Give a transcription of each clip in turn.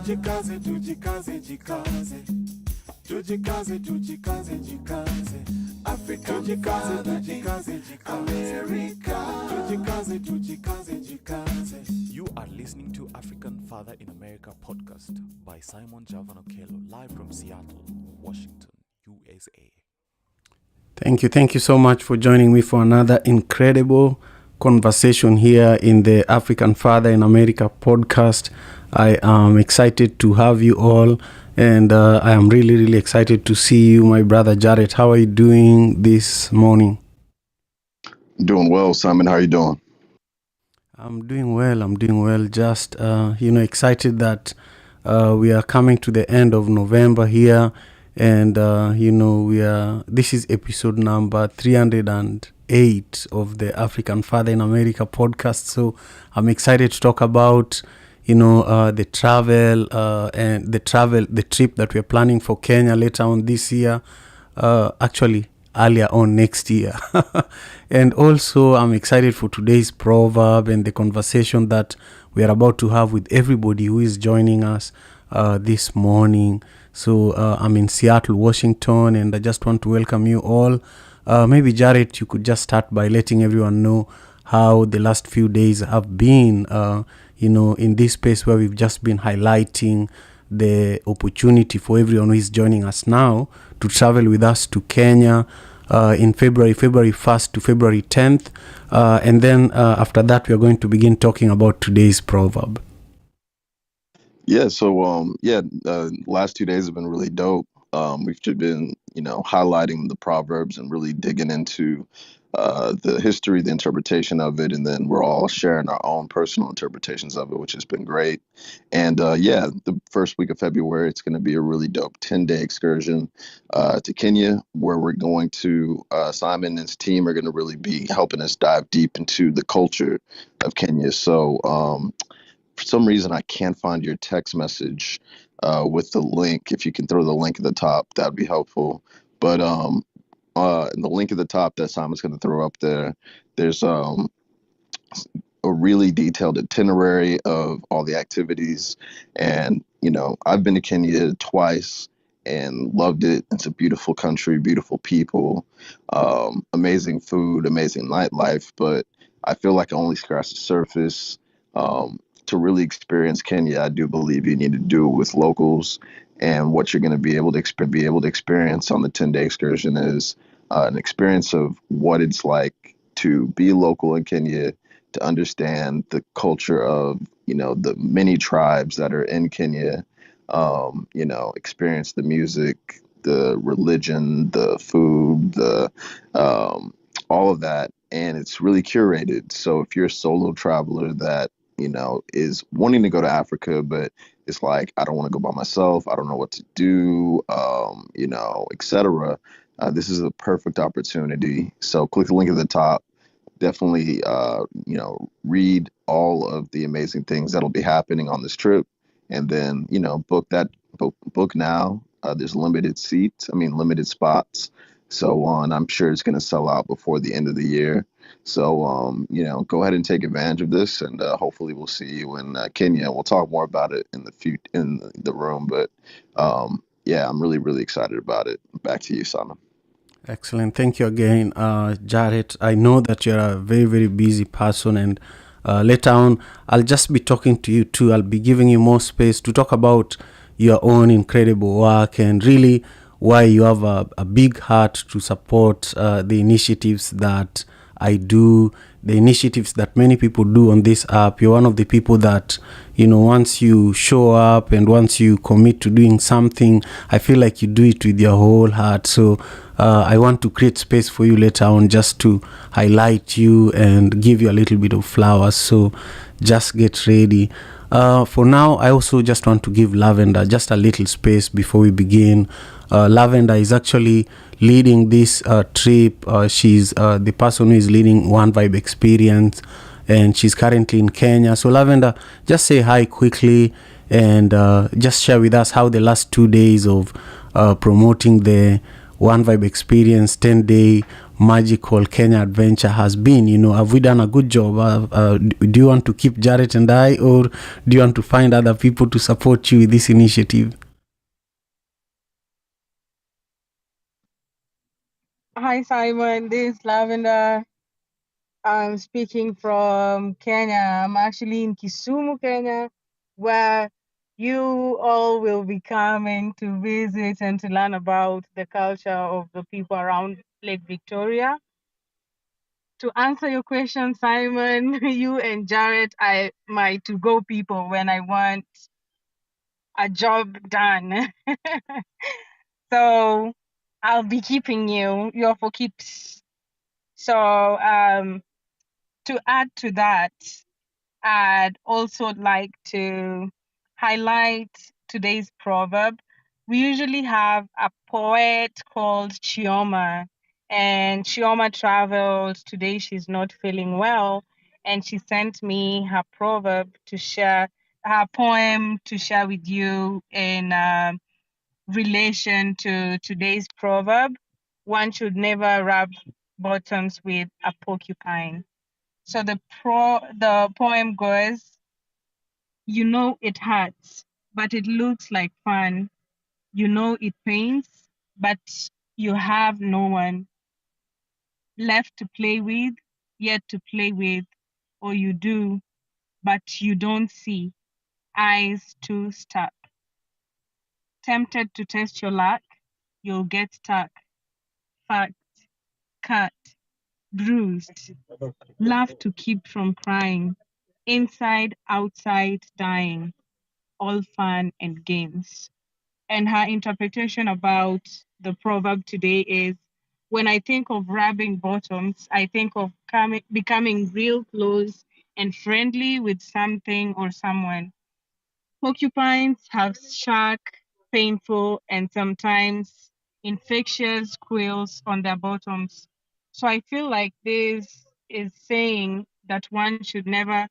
Tujikaze, tujikaze, jikaze. Tujikaze, tujikaze, jikaze. Africa, tujikaze, tujikaze, jikaze. America, tujikaze, tujikaze, jikaze. You are listening to African Father in America podcast by Simon Javanokelo, live from Seattle, Washington, USA. Thank you so much for joining me for another incredible conversation here in the African Father in America podcast. I am excited to have you all, and I am really excited to see you, my brother Jared. How are you doing this morning? Doing well, Simon. How are you doing? I'm doing well. Just, excited that we are coming to the end of November here. And, this is episode number 308 of the African Father in America podcast. So I'm excited to talk about, the travel and the trip that we're planning for Kenya later on this year, actually earlier on next year. And also I'm excited for today's proverb and the conversation that we are about to have with everybody who is joining us this morning. So I'm in Seattle, Washington, and I just want to welcome you all. Maybe Jared, you could just start by letting everyone know how the last few days have been, in this space where we've just been highlighting the opportunity for everyone who is joining us now to travel with us to Kenya in February 1st to February 10th. And then after that, we are going to begin talking about today's proverb. Yeah, so last 2 days have been really dope. We've just been, highlighting the Proverbs and really digging into the history, the interpretation of it, and then we're all sharing our own personal interpretations of it, which has been great. And the first week of February, it's going to be a really dope 10-day excursion to Kenya, where we're going to, Simon and his team are going to really be helping us dive deep into the culture of Kenya. So for some reason, I can't find your text message with the link. If you can throw the link at the top, that'd be helpful. But in the link at the top that Simon's going to throw up there, there's a really detailed itinerary of all the activities. And, I've been to Kenya twice and loved it. It's a beautiful country, beautiful people, amazing food, amazing nightlife. But I feel like I only scratched the surface. To really experience Kenya, I do believe you need to do it with locals. And what you're going to be able to experience on the 10-day excursion is an experience of what it's like to be local in Kenya, to understand the culture of, the many tribes that are in Kenya, experience the music, the religion, the food, all of that. And it's really curated. So if you're a solo traveler that is wanting to go to Africa, but it's like, I don't want to go by myself. I don't know what to do, etc. This is a perfect opportunity. So click the link at the top. Definitely, read all of the amazing things that'll be happening on this trip. And then, book now. There's limited spots. So I'm sure it's going to sell out before the end of the year. So, go ahead and take advantage of this, and hopefully we'll see you in Kenya. We'll talk more about it in the room, but I'm really excited about it. Back to you, Simon. Excellent. Thank you again, Jared. I know that you're a very busy person, and later on, I'll just be talking to you too. I'll be giving you more space to talk about your own incredible work and really why you have a big heart to support the initiatives that I do, the initiatives that many people do on this app. You're one of the people that, once you show up and once you commit to doing something, I feel like you do it with your whole heart. So I want to create space for you later on just to highlight you and give you a little bit of flowers. So just get ready. For now, I also just want to give Lavender just a little space before we begin. Lavender is actually leading this trip. She's the person who is leading One Vibe Experience, and she's currently in Kenya. So Lavender, just say hi quickly and just share with us how the last 2 days of promoting the One Vibe Experience 10-day magical Kenya adventure has been. Have we done a good job? Do you want to keep Jarrett and I, or do you want to find other people to support you with this initiative? Hi, Simon. This is Lavender. I'm speaking from Kenya. I'm actually in Kisumu, Kenya, where you all will be coming to visit and to learn about the culture of the people around Lake Victoria. To answer your question, Simon, you and Jared are my to-go people when I want a job done. So I'll be keeping you. You're for keeps. So to add to that, I'd also like to highlight today's proverb. We usually have a poet called Chioma, and Chioma traveled. Today she's not feeling well, and she sent me her proverb to share, her poem to share with you in relation to today's proverb. One should never rub bottoms with a porcupine. So the poem goes, you know it hurts, but it looks like fun. You know it pains, but you have no one left to play with, yet to play with, or you do, but you don't see. Eyes too stuck. Tempted to test your luck, you'll get stuck. Fact, cut, bruised. Love to keep from crying. Inside, outside, dying. All fun and games. And her interpretation about the proverb today is, when I think of rubbing bottoms, I think of becoming real close and friendly with something or someone. Porcupines have sharp, painful, and sometimes infectious quills on their bottoms. So I feel like this is saying that one should never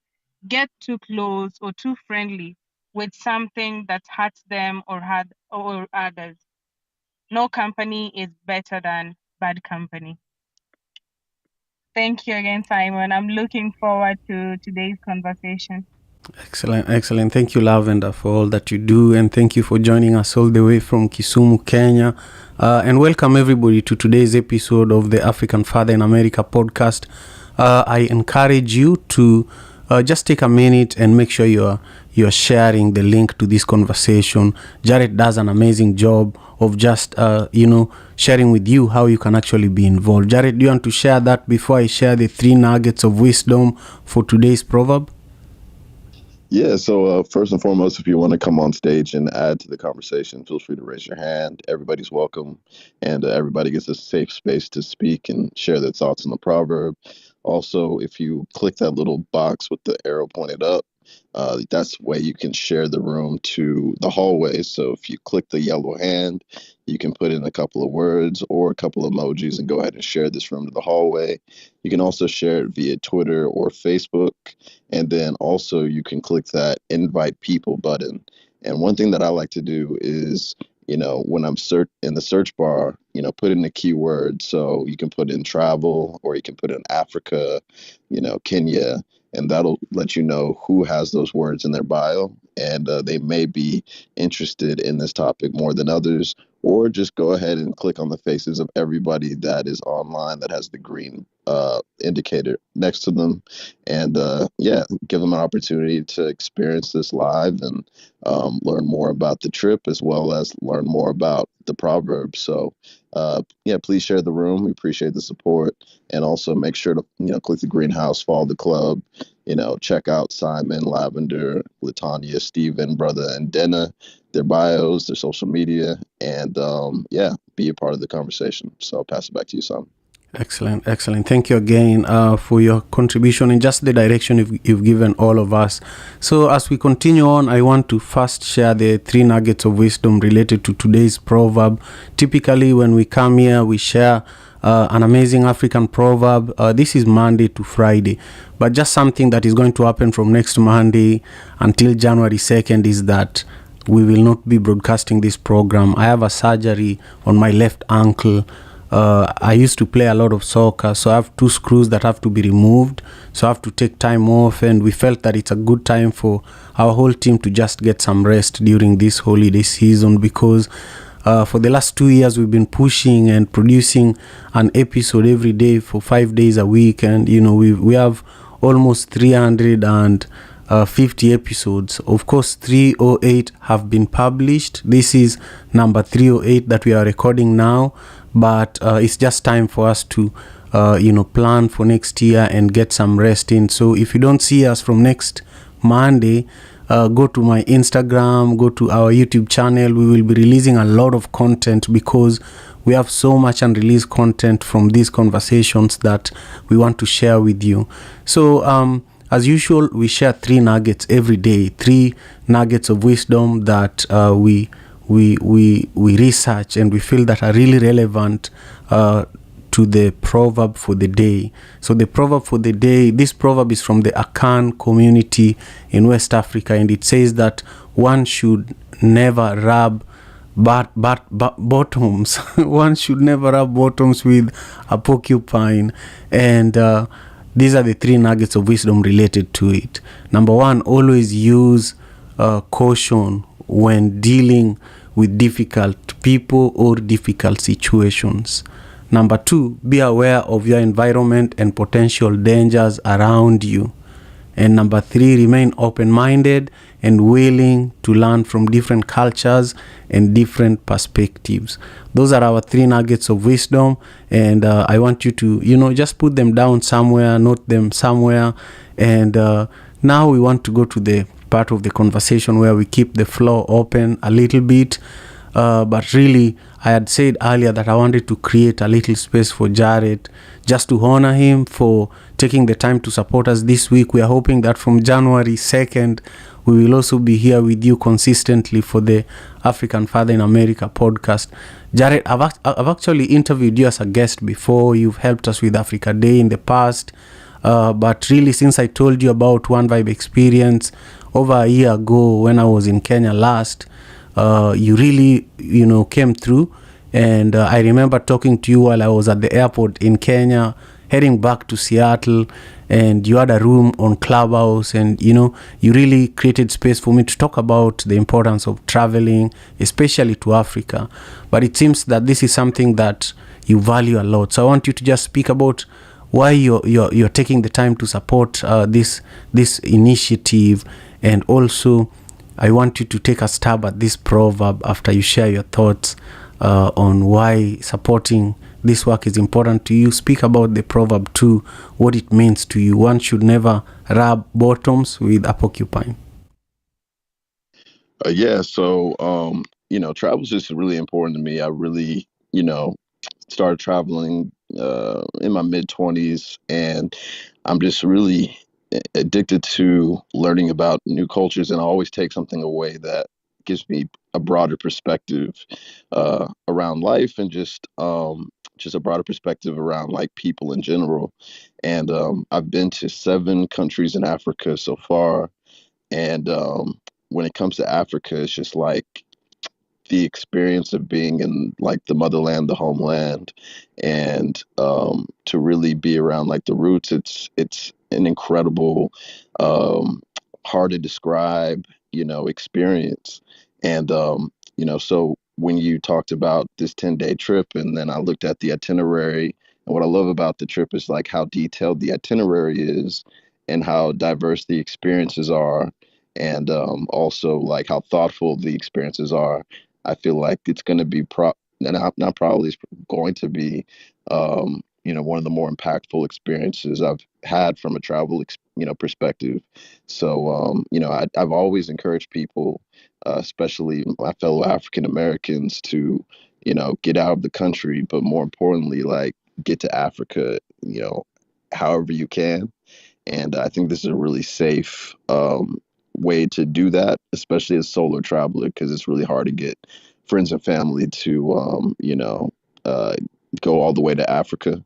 get too close or too friendly with something that hurts them or others. No company is better than bad company. Thank you again, Simon. I'm looking forward to today's conversation. Excellent. Thank you, Lavender, for all that you do, and thank you for joining us all the way from Kisumu, Kenya. And welcome everybody to today's episode of the African Father in America podcast. I encourage you to just take a minute and make sure you're sharing the link to this conversation. Jared does an amazing job of just sharing with you how you can actually be involved. Jared, do you want to share that before I share the 3 nuggets of wisdom for today's proverb? Yeah, so first and foremost, if you want to come on stage and add to the conversation, feel free to raise your hand. Everybody's welcome, and everybody gets a safe space to speak and share their thoughts on the proverb. Also, if you click that little box with the arrow pointed up, that's the way you can share the room to the hallway. So if you click the yellow hand, you can put in a couple of words or a couple of emojis and go ahead and share this room to the hallway. You can also share it via Twitter or Facebook. And then also you can click that invite people button. And one thing that I like to do is, when I'm in the search bar, put in a keyword. So you can put in travel, or you can put in Africa, Kenya, and that'll let you know who has those words in their bio. And they may be interested in this topic more than others, or just go ahead and click on the faces of everybody that is online that has the green indicator next to them, and give them an opportunity to experience this live and learn more about the trip, as well as learn more about the proverbs. So please share the room. We appreciate the support, and also make sure to click the greenhouse, follow the club, check out Simon, Lavender, Latanya, Steven, Brother, and Denna, their bios, their social media, and be a part of the conversation. So I'll pass it back to you, Simon. Excellent. Thank you again for your contribution and just the direction you've given all of us. So as we continue on, I want to first share the 3 nuggets of wisdom related to today's proverb. Typically, when we come here, we share an amazing African proverb. This is Monday to Friday, but just something that is going to happen from next Monday until January 2nd is that we will not be broadcasting this program. I have a surgery on my left ankle. I used to play a lot of soccer, so I have two screws that have to be removed. So I have to take time off, and we felt that it's a good time for our whole team to just get some rest during this holiday season, because for the last 2 years we've been pushing and producing an episode every day for 5 days a week, and we have almost 350 episodes. Of course, 308 have been published. This is number 308 that we are recording now, but it's just time for us to plan for next year and get some rest in. So if you don't see us from next Monday, go to my Instagram, go to our YouTube channel. We will be releasing a lot of content, because we have so much unreleased content from these conversations that we want to share with you. So as usual, we share 3 nuggets every day, 3 nuggets of wisdom that we research and we feel that are really relevant to the proverb for the day. So the proverb for the day, this proverb is from the Akan community in West Africa, and it says that one should never rub bottoms. One should never rub bottoms with a porcupine. And these are the 3 nuggets of wisdom related to it. Number 1, always use caution when dealing with difficult people or difficult situations. Number 2, be aware of your environment and potential dangers around you. And number 3, remain open-minded and willing to learn from different cultures and different perspectives. Those are our 3 nuggets of wisdom, and I want you to, just put them down somewhere, note them somewhere. And now we want to go to the part of the conversation where we keep the floor open a little bit. But really, I had said earlier that I wanted to create a little space for Jared, just to honor him for taking the time to support us this week. We are hoping that from January 2nd, we will also be here with you consistently for the African Father in America podcast. Jared, I've actually interviewed you as a guest before. You've helped us with Africa Day in the past. But really, since I told you about One Vibe Experience over a year ago when I was in Kenya last, you really, came through. And I remember talking to you while I was at the airport in Kenya, heading back to Seattle, and you had a room on Clubhouse, and, you really created space for me to talk about the importance of traveling, especially to Africa. But it seems that this is something that you value a lot. So I want you to just speak about why you're taking the time to support this initiative, and also I want you to take a stab at this proverb after you share your thoughts on why supporting this work is important to you. Speak about the proverb too, what it means to you. One should never rub bottoms with a porcupine. So travel is just really important to me. I really, started traveling in my mid-20s, and I'm just really addicted to learning about new cultures, and I always take something away that gives me a broader perspective around life, and just a broader perspective around like people in general. And I've been to 7 countries in Africa so far, and when it comes to Africa, it's just like the experience of being in like the motherland, the homeland, and to really be around like the roots. It's an incredible, hard to describe, experience. And so when you talked about this 10-day trip, and then I looked at the itinerary, and what I love about the trip is like how detailed the itinerary is, and how diverse the experiences are, and also like how thoughtful the experiences are. I feel like it's going to be not probably, it's going to be, one of the more impactful experiences I've had from a travel, perspective. So, I've always encouraged people, especially my fellow African Americans, to, get out of the country, but more importantly, like get to Africa, however you can. And I think this is a really safe way to do that, especially as a solo traveler, because it's really hard to get friends and family to, uh, go all the way to Africa.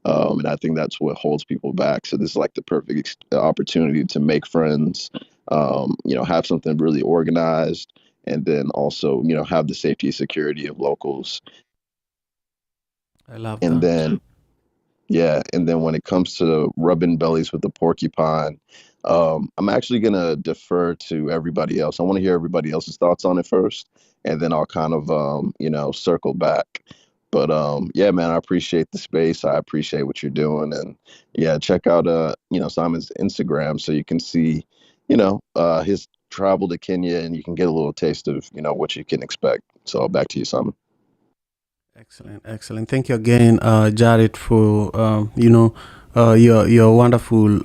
And I think that's what holds people back. So this is like the perfect opportunity to make friends, have something really organized, and then also, have the safety and security of locals. I love And that. then yeah, and then when it comes to rubbing bellies with the porcupine, I'm actually gonna defer to everybody else. I want to hear everybody else's thoughts on it first, and then I'll kind of circle back. But yeah, man, I appreciate the space. I appreciate what you're doing, and yeah, check out Simon's Instagram so you can see his travel to Kenya, and you can get a little taste of what you can expect. So back to you, Simon. Excellent, excellent. Thank you again, Jared, for your wonderful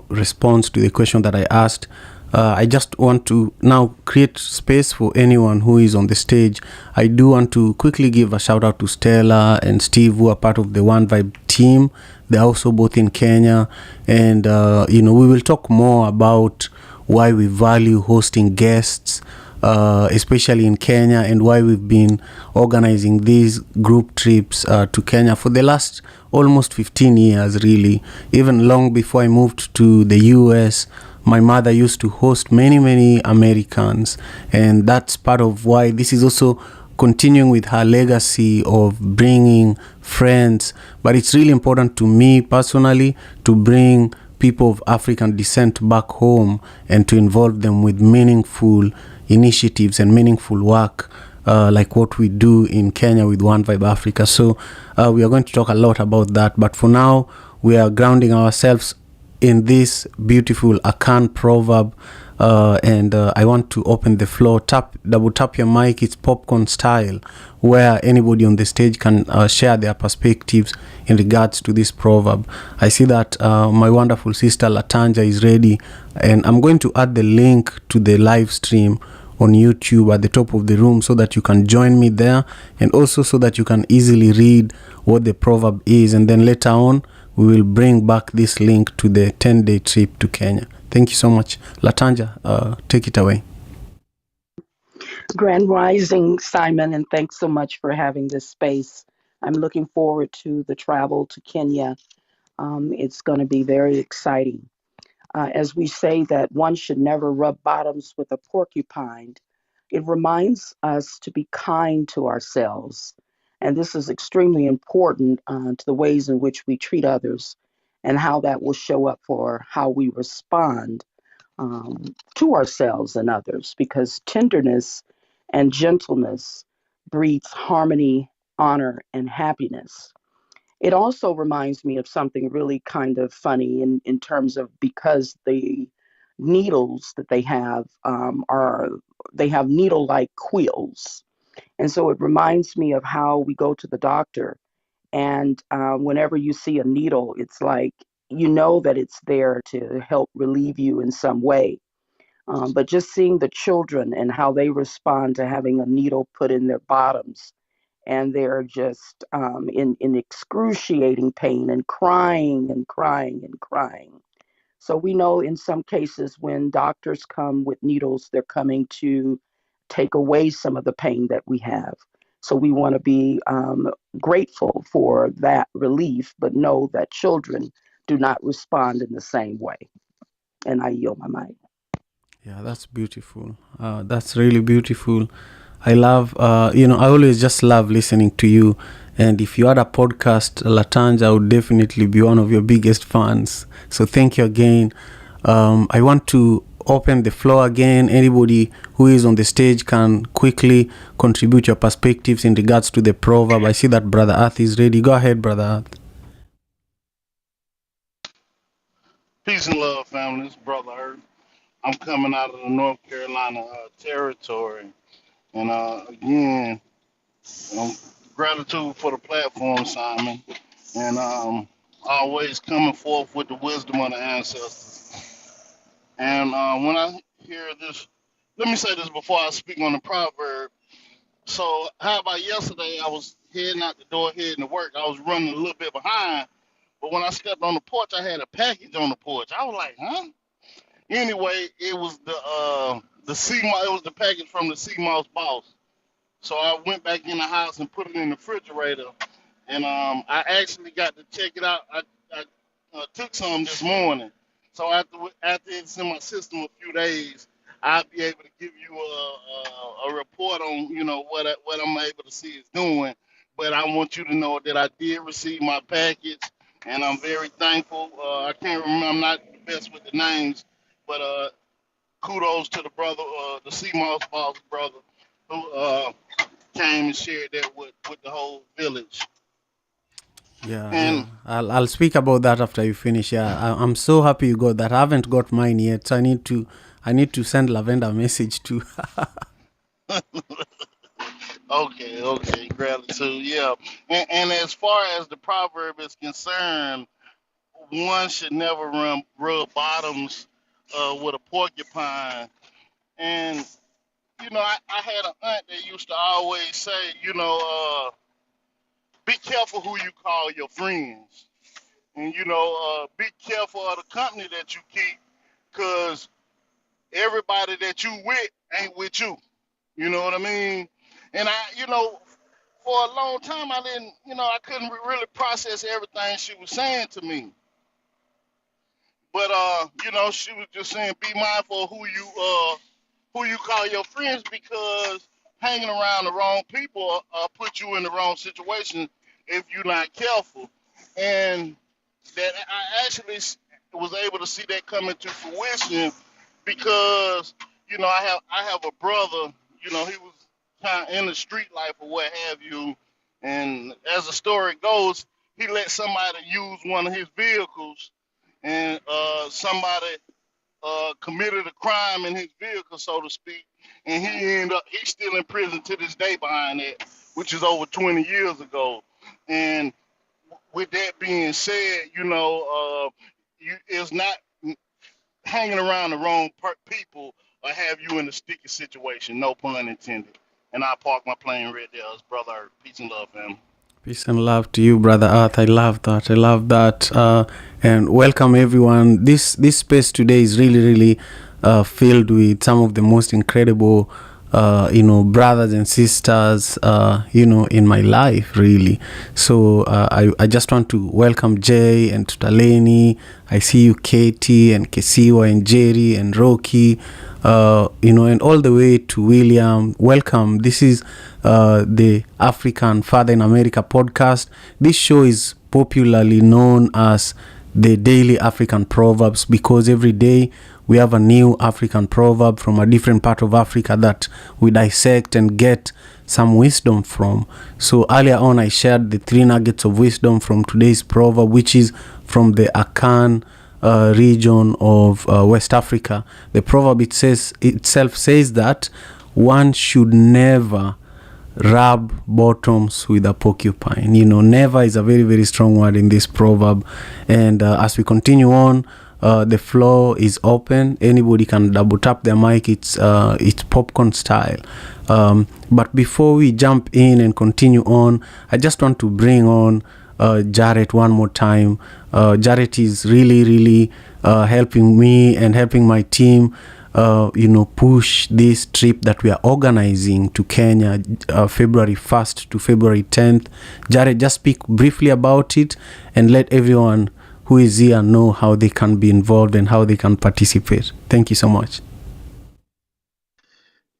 response to the question that I asked. I just want to now create space for anyone who is on the stage. I do want to quickly give a shout out to Stella and Steve, who are part of the One Vibe team. They're also both in Kenya, and we will talk more about why we value hosting guests, especially in Kenya, and why we've been organizing these group trips to Kenya for the last almost 15 years, really. Even long before I moved to the US, my mother used to host many, many Americans, and that's part of why this is also continuing with her legacy of bringing friends. But it's really important to me personally to bring people of African descent back home and to involve them with meaningful initiatives and meaningful work, like what we do in Kenya with One Vibe Africa. So we are going to talk a lot about that. But for now, we are grounding ourselves in this beautiful Akan proverb. And I want to open the floor. Double tap your mic. It's popcorn style, where anybody on the stage can share their perspectives in regards to this proverb. I see that my wonderful sister Latanja is ready, and I'm going to add the link to the live stream on YouTube at the top of the room so that you can join me there, and also so that you can easily read what the proverb is. And then later on, we will bring back this link to the 10-day trip to Kenya. Thank you so much. Latanja, take it away. Grand Rising, Simon, and thanks so much for having this space. I'm looking forward to the travel to Kenya. It's going to be very exciting. As we say that one should never rub bottoms with a porcupine, it reminds us to be kind to ourselves. And this is extremely important to the ways in which we treat others and how that will show up for how we respond to ourselves and others, because tenderness and gentleness breeds harmony, honor, and happiness. It also reminds me of something really kind of funny in terms of because the needles that they have are they have needle-like quills, and so it reminds me of how we go to the doctor, and whenever you see a needle, it's like you know that it's there to help relieve you in some way. But just seeing the children and how they respond to having a needle put in their bottoms, and they're just in excruciating pain and crying and crying and crying. So we know in some cases when doctors come with needles, they're coming to take away some of the pain that we have. So we want to be grateful for that relief, but know that children do not respond in the same way. And I yield my mind. Yeah, that's beautiful. That's really beautiful. I love, I always just love listening to you. And if you had a podcast, Latanja, I would definitely be one of your biggest fans. So thank you again. I want to open the floor again. Anybody who is on the stage can quickly contribute your perspectives in regards to the proverb. I see that Brother Earth is ready. Go ahead, Brother Earth. Peace and love, family. It's Brother Earth. I'm coming out of the North Carolina territory. And again, um, gratitude for the platform, Simon. And always coming forth with the wisdom of the ancestors. And when I hear this, let me say this before I speak on the proverb. So, how about yesterday? I was heading out the door, heading to work. I was running a little bit behind. But when I stepped on the porch, I had a package on the porch. I was like, huh? Anyway, it was the sea moss. It was the package from the sea moss boss. So I went back in the house and put it in the refrigerator, and I actually got to check it out. I took some this morning. So after it's in my system a few days, I'll be able to give you a report on what I'm able to see it's doing but I want you to know that I did receive my package, and I'm very thankful. I can't remember; I'm not the best with the names, but kudos to the brother, the Moss boss brother, who came and shared that with the whole village. Yeah. And I'll speak about that after you finish. Yeah, I'm so happy you got that. I haven't got mine yet, so I need to send Lavender a message too. okay, gratitude, yeah. And as far as the proverb is concerned, one should never rub bottoms with a porcupine. And I had an aunt that used to always say, be careful who you call your friends, and be careful of the company that you keep, cause everybody that you with ain't with you. You know what I mean? And for a long time, I didn't, I couldn't really process everything she was saying to me. But she was just saying, be mindful of who you call your friends, because hanging around the wrong people put you in the wrong situation if you're not careful. And that I actually was able to see that come into fruition, because I have a brother. He was kind of in the street life or what have you, and as the story goes, he let somebody use one of his vehicles, and somebody committed a crime in his vehicle, so to speak, and he's still in prison to this day behind that, which is over 20 years ago. And with that being said, it's not hanging around the wrong people or have you in a sticky situation. No pun intended. And I park my plane right there. It's brother Earth. Peace and love, fam. Peace and love to you, Brother Earth. I love that. I love that. And welcome everyone. This space today is really filled with some of the most incredible, brothers and sisters, in my life, really. So I just want to welcome Jay and Tutaleni. I see you, Katie and Kesiwa and Jerry and Rocky. And all the way to William. Welcome. This is the African Father in America podcast. This show is popularly known as the Daily African Proverbs, because every day we have a new African proverb from a different part of Africa that we dissect and get some wisdom from. So earlier on, I shared the 3 nuggets of wisdom from today's proverb, which is from the Akan region of West Africa. The proverb itself says that one should never rub bottoms with a porcupine. Never is a very strong word in this proverb. And as we continue on, the floor is open. Anybody can double tap their mic. It's popcorn style. But before we jump in and continue on, I just want to bring on Jarrett one more time. Jarrett is really helping me and helping my team push this trip that we are organizing to Kenya, February 1st to February 10th. Jarrett, just speak briefly about it and let everyone who is here know how they can be involved and how they can participate. Thank you so much.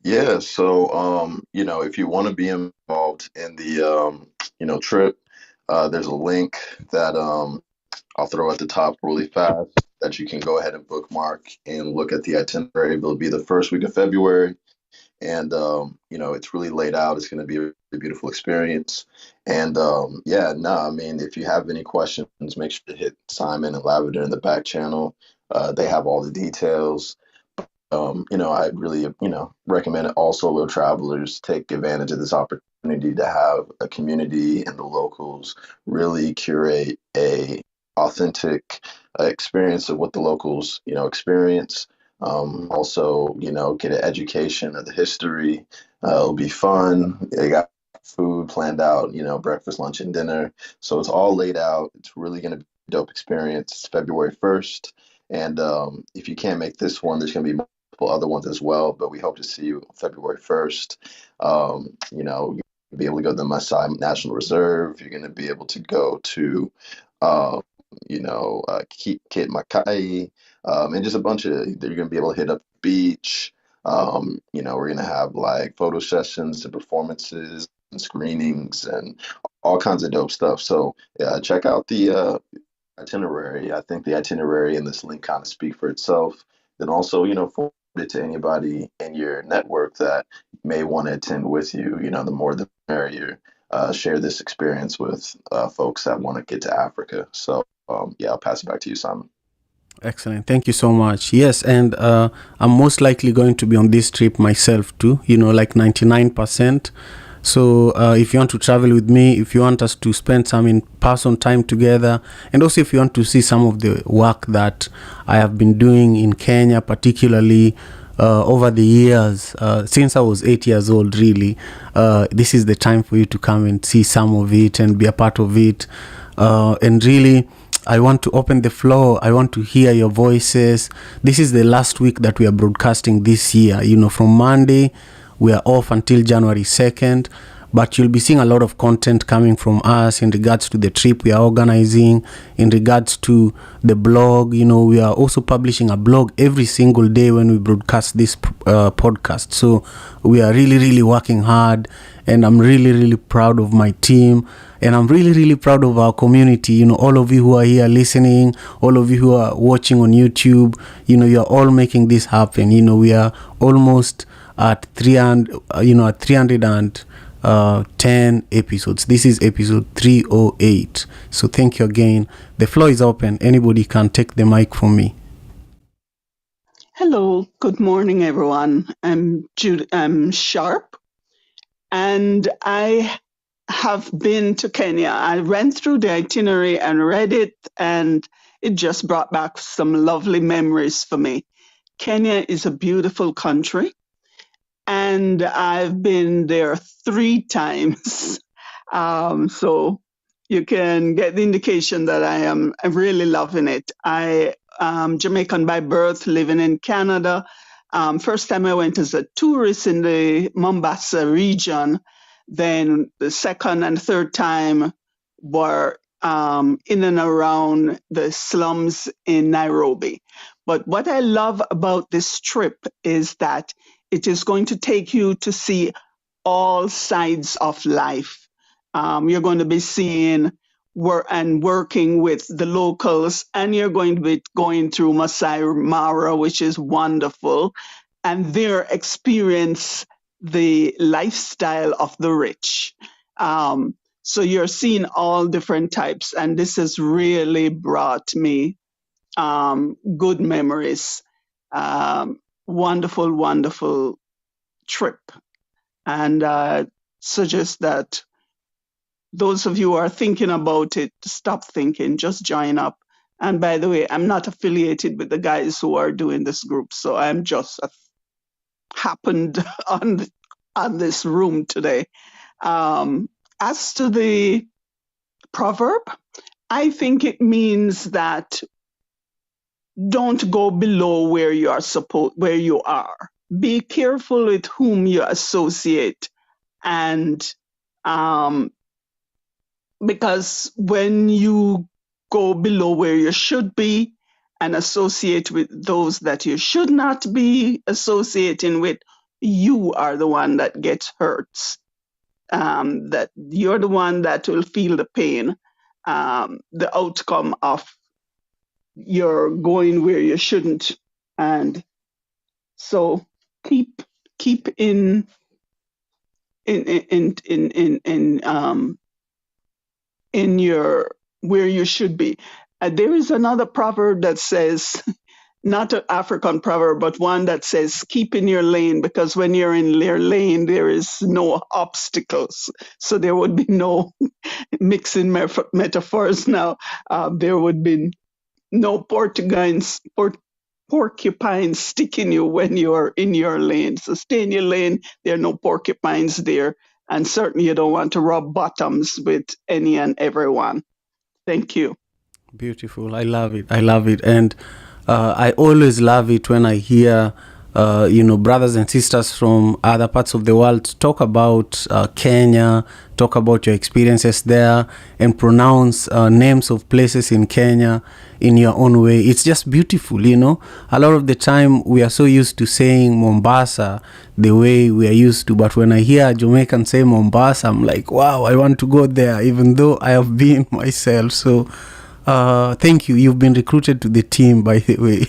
Yeah, so if you want to be involved in the trip, there's a link that I'll throw at the top really fast that you can go ahead and bookmark and look at the itinerary. It'll be the first week of February, and it's really laid out. It's going to be a really beautiful experience. And I mean, if you have any questions, make sure to hit Simon and Lavender in the back channel. They have all the details. I really, recommend all solo travelers take advantage of this opportunity to have a community and the locals really curate a authentic experience of what the locals, experience. Also, get an education of the history. It'll be fun. They got food planned out, breakfast, lunch, and dinner. So it's all laid out. It's really going to be a dope experience. It's February 1st. And if you can't make this one, there's going to be multiple other ones as well. But we hope to see you February 1st. You'll be able to go to the Maasai National Reserve. You're going to be able to go to, Kit Makai, and just a bunch of, you're going to be able to hit up the beach. We're going to have like photo sessions and performances. screenings and all kinds of dope stuff. So check out the itinerary. I think the itinerary and this link kind of speak for itself. Then also, forward it to anybody in your network that may want to attend with you. The more the merrier. Share this experience with folks that want to get to Africa. So, yeah, I'll pass it back to you, Simon. Excellent. Thank you so much. Yes, and I'm most likely going to be on this trip myself too, like 99%. So if you want to travel with me, if you want us to spend some in-person time together, and also if you want to see some of the work that I have been doing in Kenya, particularly over the years, since I was 8 years old, really, this is the time for you to come and see some of it and be a part of it. And really, I want to open the floor. I want to hear your voices. This is the last week that we are broadcasting this year. From Monday, we are off until January 2nd. But you'll be seeing a lot of content coming from us in regards to the trip we are organizing, in regards to the blog. We are also publishing a blog every single day when we broadcast this podcast. So we are really, really working hard, and I'm really, really proud of my team. And I'm really, really proud of our community. All of you who are here listening, all of you who are watching on YouTube, you're all making this happen. We are almost at 300, at 310 episodes. This is episode 308. So thank you again. The floor is open. Anybody can take the mic from me. Hello, good morning, everyone. I'm Sharp, and I have been to Kenya. I ran through the itinerary and read it, and it just brought back some lovely memories for me. Kenya is a beautiful country, and I've been there 3 times. So you can get the indication that I'm really loving it. I am Jamaican by birth, living in Canada. First time I went as a tourist in the Mombasa region. Then the second and third time were in and around the slums in Nairobi. But what I love about this trip is that it is going to take you to see all sides of life. You're going to be seeing and working with the locals, and you're going to be going through Masai Mara, which is wonderful, and there experience the lifestyle of the rich. So you're seeing all different types, and this has really brought me good memories. Wonderful, wonderful trip. And suggest that those of you who are thinking about it, stop thinking, just join up. And by the way, I'm not affiliated with the guys who are doing this group, so I'm just happened on this room today. As to the proverb, I think it means that don't go below where you are. Be careful with whom you associate, and because when you go below where you should be and associate with those that you should not be associating with, you are the one that gets hurt. That you're the one that will feel the pain, the outcome of your going where you shouldn't. And so keep in your where you should be. There is another proverb that says, not an African proverb, but one that says, keep in your lane, because when you're in your lane, there is no obstacles. So there would be no mixing metaphors now. There would be no porcupines sticking you when you're in your lane. So stay in your lane. There are no porcupines there. And certainly you don't want to rub bottoms with any and everyone. Thank you. Beautiful. I love it. And I always love it when I hear brothers and sisters from other parts of the world talk about Kenya, talk about your experiences there, and pronounce names of places in Kenya in your own way. It's just beautiful, A lot of the time we are so used to saying Mombasa the way we are used to, but when I hear a Jamaican say Mombasa, I'm like, wow, I want to go there, even though I have been myself. So thank you. You've been recruited to the team, by the way.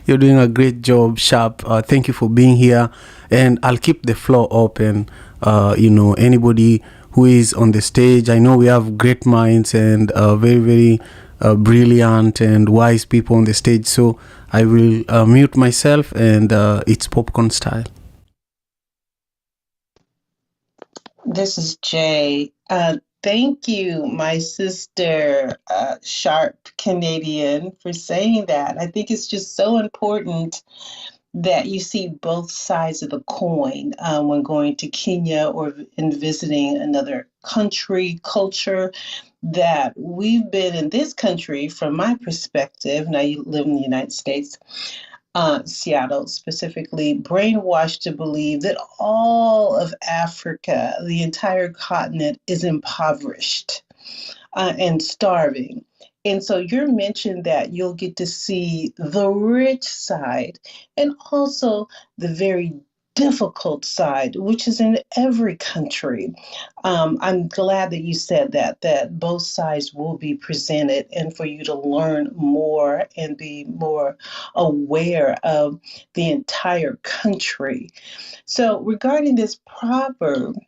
You're doing a great job, Sharp. Thank you for being here. And I'll keep the floor open. Anybody who is on the stage. I know we have great minds and very, very brilliant and wise people on the stage. So I will mute myself, and it's popcorn style. This is Jay. Thank you, my sister, Sharp Canadian, for saying that. I think it's just so important that you see both sides of the coin when going to Kenya or in visiting another country, culture, that we've been in this country, from my perspective, now you live in the United States, Seattle specifically, brainwashed to believe that all of Africa, the entire continent, is impoverished and starving. And so you're mentioned that you'll get to see the rich side and also the very difficult side, which is in every country. I'm glad that you said that both sides will be presented, and for you to learn more and be more aware of the entire country. So regarding this proverb,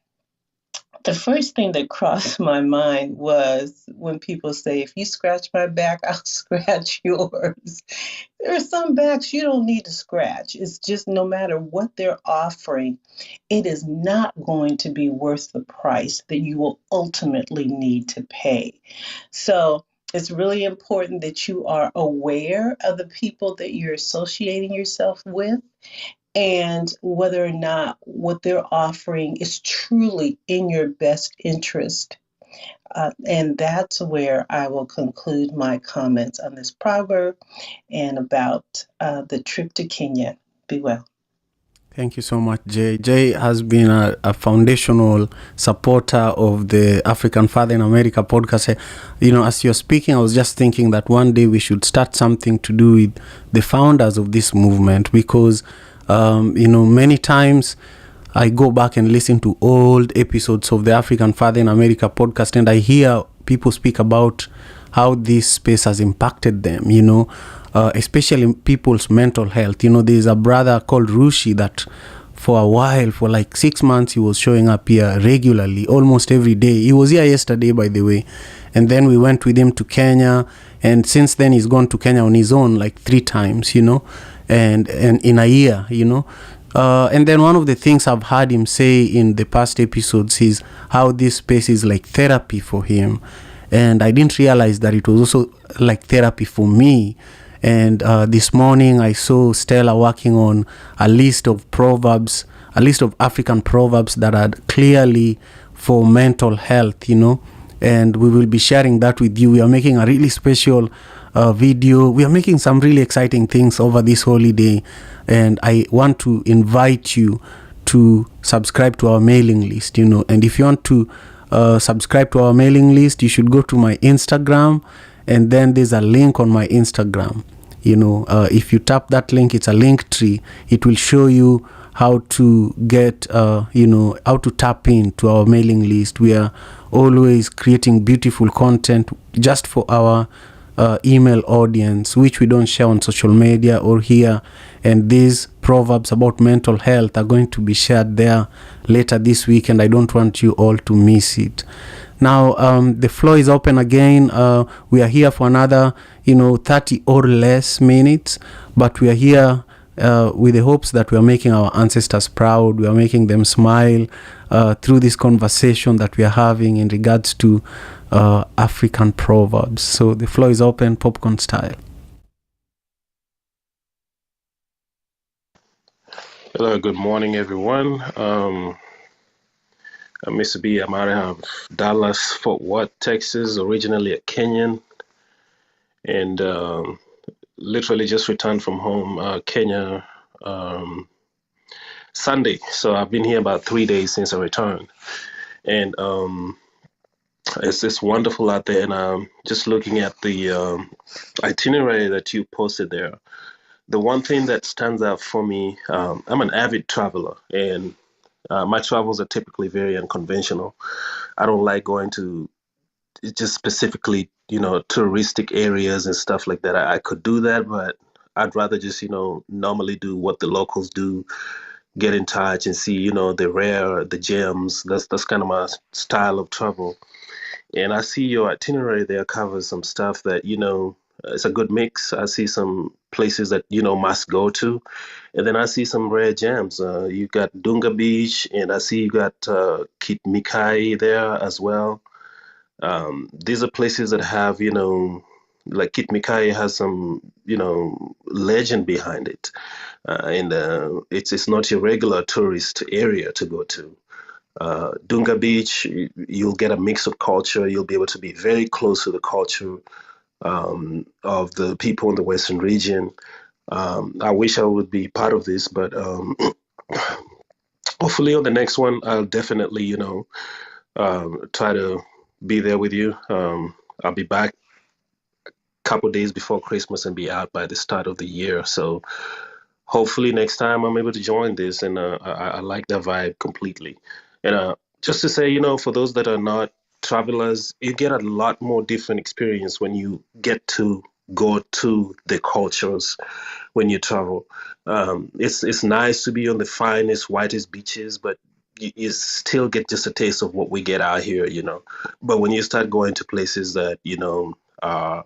the first thing that crossed my mind was when people say, if you scratch my back, I'll scratch yours. There are some backs you don't need to scratch. It's just no matter what they're offering, it is not going to be worth the price that you will ultimately need to pay. So it's really important that you are aware of the people that you're associating yourself with, and whether or not what they're offering is truly in your best interest. And that's where I will conclude my comments on this proverb and about the trip to Kenya. Be well. Thank you so much, Jay. Jay has been a foundational supporter of the African Father in America podcast. As you're speaking, I was just thinking that one day we should start something to do with the founders of this movement, because many times I go back and listen to old episodes of the African Father in America podcast, and I hear people speak about how this space has impacted them, especially people's mental health. There's a brother called Rushi that for a while, for like 6 months, he was showing up here regularly, almost every day. He was here yesterday, by the way. And then we went with him to Kenya. And since then, he's gone to Kenya on his own like 3 times, and in a year, and then one of the things I've heard him say in the past episodes is how this space is like therapy for him. And I didn't realize that it was also like therapy for me. And this morning I saw Stella working on a list of proverbs, a list of African proverbs that are clearly for mental health, and we will be sharing that with you. We are making a really special video. We are making some really exciting things over this holiday, and I want to invite you to subscribe to our mailing list, and if you want to subscribe to our mailing list, you should go to my Instagram, and then there's a link on my Instagram. If you tap that link, it's a link tree. It will show you how to get, how to tap into our mailing list. We are always creating beautiful content just for our email audience, which we don't share on social media or here. And these proverbs about mental health are going to be shared there later this week, and I don't want you all to miss it. Now, the floor is open again. We are here for another, 30 or less minutes, but we are here with the hopes that we are making our ancestors proud. We are making them smile through this conversation that we are having in regards to African proverbs. So the floor is open, popcorn style. Hello, good morning, everyone. Mr. B, I'm out of Dallas, Fort Worth, Texas, originally a Kenyan, and literally just returned from home, Kenya, um, Sunday. So I've been here about 3 days since I returned, and it's just wonderful out there. And just looking at the itinerary that you posted there, the one thing that stands out for me, I'm an avid traveler, and my travels are typically very unconventional. I don't like going to just specifically, touristic areas and stuff like that. I could do that, but I'd rather just, normally do what the locals do, get in touch and see, the rare, the gems. That's kind of my style of travel. And I see your itinerary there covers some stuff that, it's a good mix. I see some places that, must go to. And then I see some rare gems. You got Dunga Beach, and I see you got Kit Mikai there as well. These are places that have, like Kit Mikai has some, legend behind it. And it's not your regular tourist area to go to. Dunga Beach, you'll get a mix of culture. You'll be able to be very close to the culture of the people in the Western region. I wish I would be part of this, but hopefully on the next one, I'll definitely, try to be there with you. I'll be back a couple days before Christmas and be out by the start of the year. So hopefully next time I'm able to join this, and I like that vibe completely. And just to say, for those that are not travelers, you get a lot more different experience when you get to go to the cultures when you travel. It's nice to be on the finest, whitest beaches, but you still get just a taste of what we get out here, But when you start going to places that, are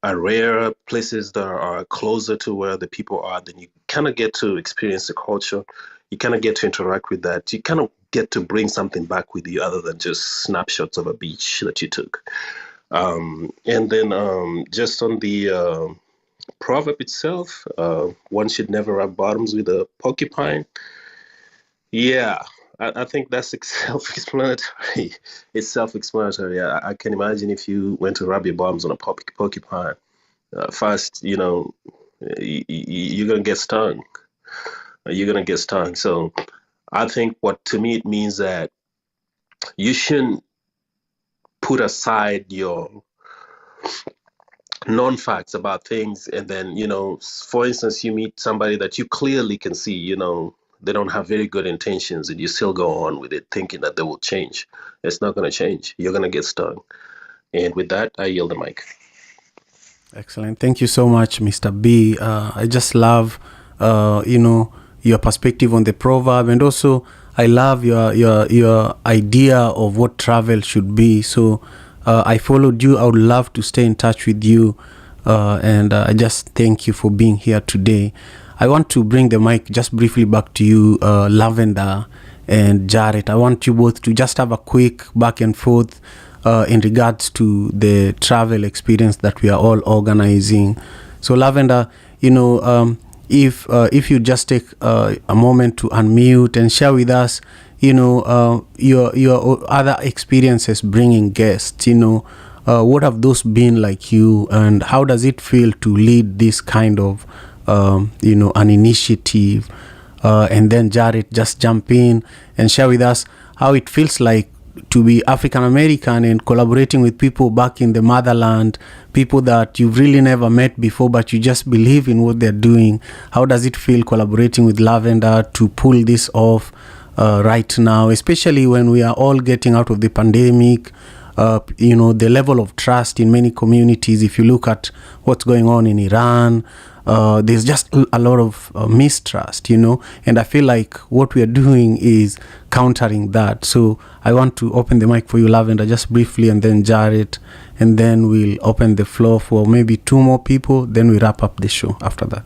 rare, places that are closer to where the people are, then you kind of get to experience the culture. You kind of get to interact with that. You kind of get to bring something back with you other than just snapshots of a beach that you took. And then just on the proverb itself, one should never rub bottoms with a porcupine. Yeah, I think that's self-explanatory. It's self-explanatory. I can imagine if you went to rub your bottoms on a porcupine, first, you're gonna get stung. You're gonna get stung. So I think what to me it means that you shouldn't put aside your non-facts about things, and then for instance, you meet somebody that you clearly can see, they don't have very good intentions, and you still go on with it thinking that they will change. It's not going to change. You're going to get stung. And with that, I yield the mic. Excellent. Thank you so much, Mr. B. I just love, your perspective on the proverb, and also I love your idea of what travel should be. So I followed you. I would love to stay in touch with you, and I just thank you for being here today. I want to bring the mic just briefly back to you, Lavender and Jarrett. I want you both to just have a quick back and forth in regards to the travel experience that we are all organizing. So Lavender, if you just take a moment to unmute and share with us, your other experiences bringing guests, what have those been like you, and how does it feel to lead this kind of, an initiative? And then Jared, just jump in and share with us how it feels like to be African American and collaborating with people back in the motherland, people that you've really never met before, but you just believe in what they're doing. How does it feel collaborating with Lavender to pull this off right now, especially when we are all getting out of the pandemic? The level of trust in many communities, if you look at what's going on in Iran, there's just a lot of mistrust, and I feel like what we are doing is countering that. So I want to open the mic for you, Lavender, just briefly, and then Jared, and then we'll open the floor for maybe two more people, then we wrap up the show after that.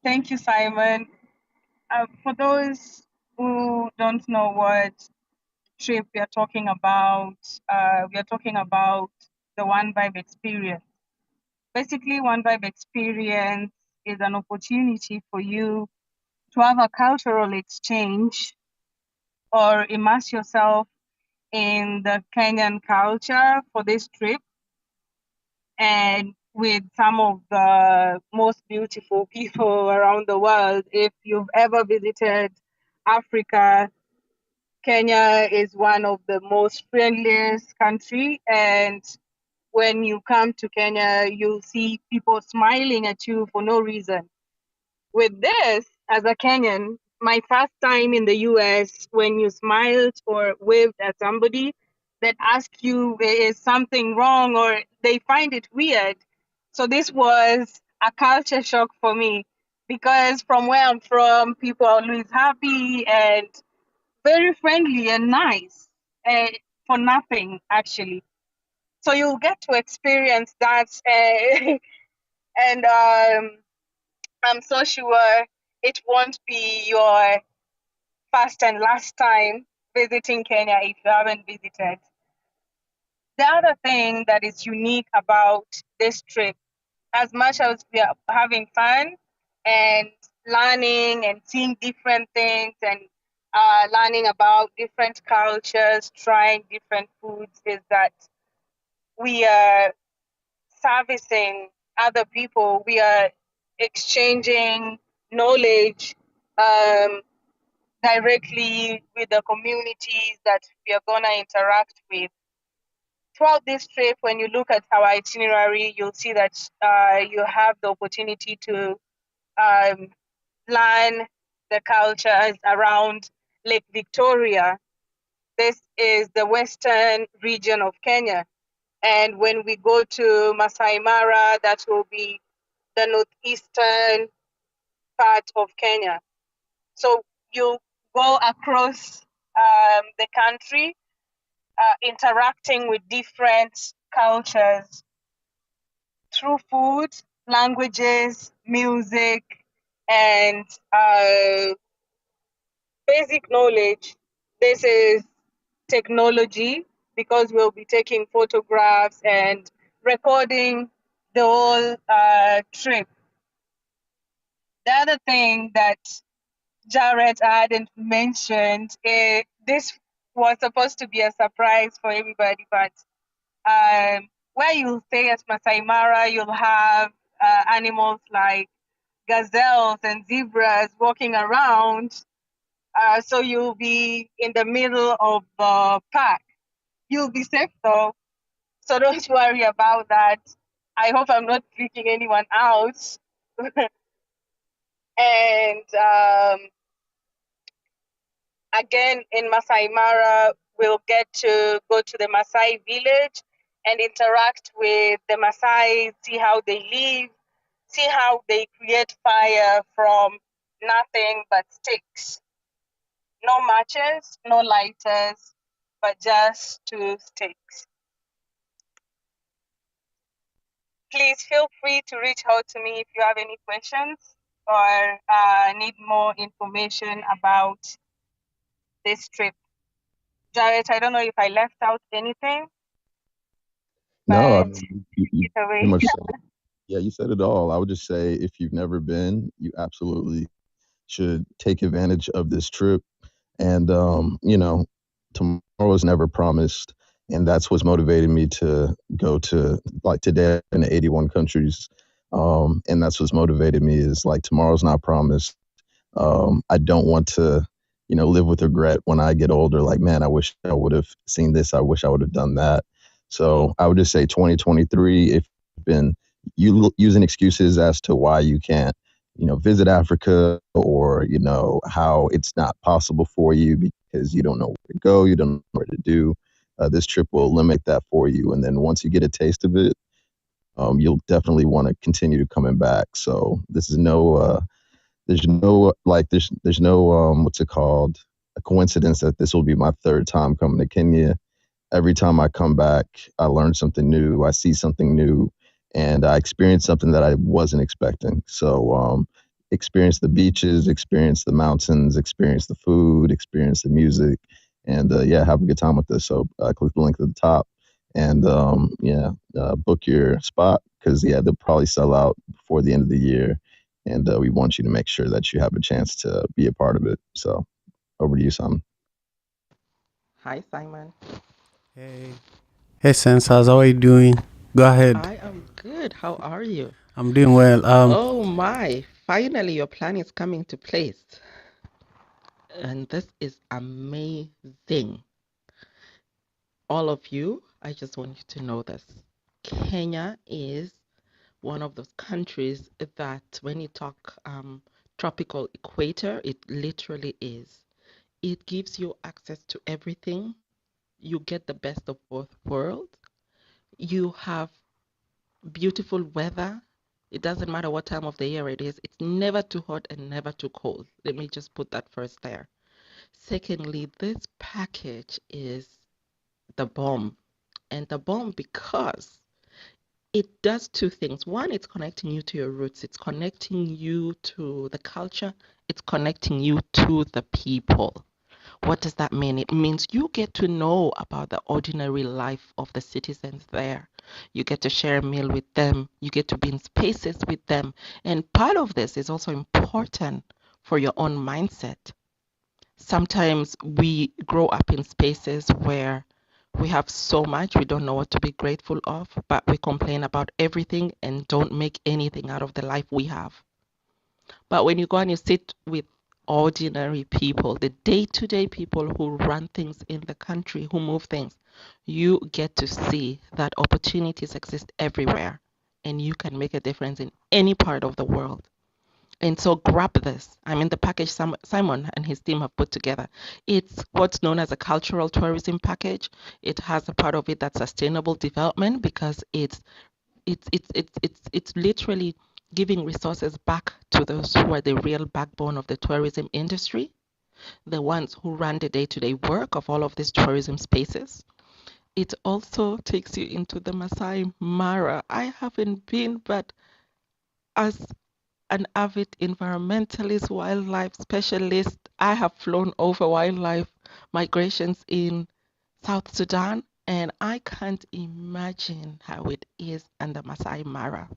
Thank you, Simon. For those who don't know what trip we are talking about the One Vibe experience. Basically, One Vibe experience is an opportunity for you to have a cultural exchange or immerse yourself in the Kenyan culture for this trip. and with some of the most beautiful people around the world. If you've ever visited Africa, Kenya is one of the most friendliest country, and when you come to Kenya, you'll see people smiling at you for no reason. With this, as a Kenyan, my first time in the US, when you smiled or waved at somebody that asks you, is something wrong, or they find it weird. So this was a culture shock for me, because from where I'm from, people are always happy and very friendly and nice, for nothing actually. So you'll get to experience that, and I'm so sure it won't be your first and last time visiting Kenya if you haven't visited. The other thing that is unique about this trip, as much as we are having fun and learning and seeing different things and learning about different cultures, trying different foods, is that we are servicing other people. We are exchanging knowledge um, directly with the communities that we are going to interact with. Throughout this trip, when you look at our itinerary, you'll see that you have the opportunity to um, learn the cultures around Lake Victoria. This is the western region of Kenya. And when we go to Masai Mara, that will be the northeastern part of Kenya. So you go across the country, interacting with different cultures through food, languages, music, and basic knowledge. This is technology, because we'll be taking photographs and recording the whole trip. The other thing that Jared hadn't mentioned, this was supposed to be a surprise for everybody, but where you'll stay at Masai Mara, you'll have animals like gazelles and zebras walking around. So you'll be in the middle of the park. You'll be safe though, so don't worry about that. I hope I'm not freaking anyone out. And again, in Masai Mara, we'll get to go to the Masai village and interact with the Masai, see how they live, see how they create fire from nothing but sticks. No matches, no lighters, but just two sticks. Please feel free to reach out to me if you have any questions or need more information about this trip. Jared, I don't know if I left out anything, No, I but mean, take you it pretty away. much said it. Yeah, you said it all. I would just say if you've never been, you absolutely should take advantage of this trip. And tomorrow is never promised, and that's what's motivated me to go to, like, today in 81 countries. And that's what's motivated me, is like tomorrow's not promised. I don't want to, live with regret when I get older. Like, man, I wish I would have seen this. I wish I would have done that. So I would just say 2023, if you've been using excuses as to why you can't, visit Africa, or, how it's not possible for you because you don't know where to go, you don't know what to do. This trip will eliminate that for you. And then once you get a taste of it, you'll definitely want to continue to coming back. So this is there's no what's it called, a coincidence that this will be my third time coming to Kenya. Every time I come back, I learn something new, I see something new, and I experience something that I wasn't expecting. So experience the beaches, experience the mountains, experience the food, experience the music, and yeah, have a good time with this. So click the link at the top, and book your spot, because yeah, they'll probably sell out before the end of the year, and we want you to make sure that you have a chance to be a part of it. So over to you, Simon. Hi, Simon. Hey, Sensas, how are you doing? Go ahead. I am good. How are you? I'm doing well. Oh my, finally your plan is coming to place. And this is amazing. All of you, I just want you to know this. Kenya is one of those countries that when you talk tropical equator, it literally is. It gives you access to everything. You get the best of both worlds. You have beautiful weather. It doesn't matter what time of the year it is. It's never too hot and never too cold. Let me just put that first there. Secondly, this package is the bomb. And the bomb because it does two things. One, it's connecting you to your roots. It's connecting you to the culture. It's connecting you to the people. What does that mean? It means you get to know about the ordinary life of the citizens there. You get to share a meal with them. You get to be in spaces with them. And part of this is also important for your own mindset. Sometimes we grow up in spaces where we have so much, we don't know what to be grateful of, but we complain about everything and don't make anything out of the life we have. But when you go and you sit with ordinary people, the day-to-day people who run things in the country, who move things, you get to see that opportunities exist everywhere and you can make a difference in any part of the world. And so grab this. I mean, the package Simon and his team have put together. It's what's known as a cultural tourism package. It has a part of it that's sustainable development because it's literally giving resources back to those who are the real backbone of the tourism industry, the ones who run the day-to-day work of all of these tourism spaces. It also takes you into the Masai Mara. I haven't been, but as an avid environmentalist, wildlife specialist, I have flown over wildlife migrations in South Sudan, and I can't imagine how it is under Masai Mara.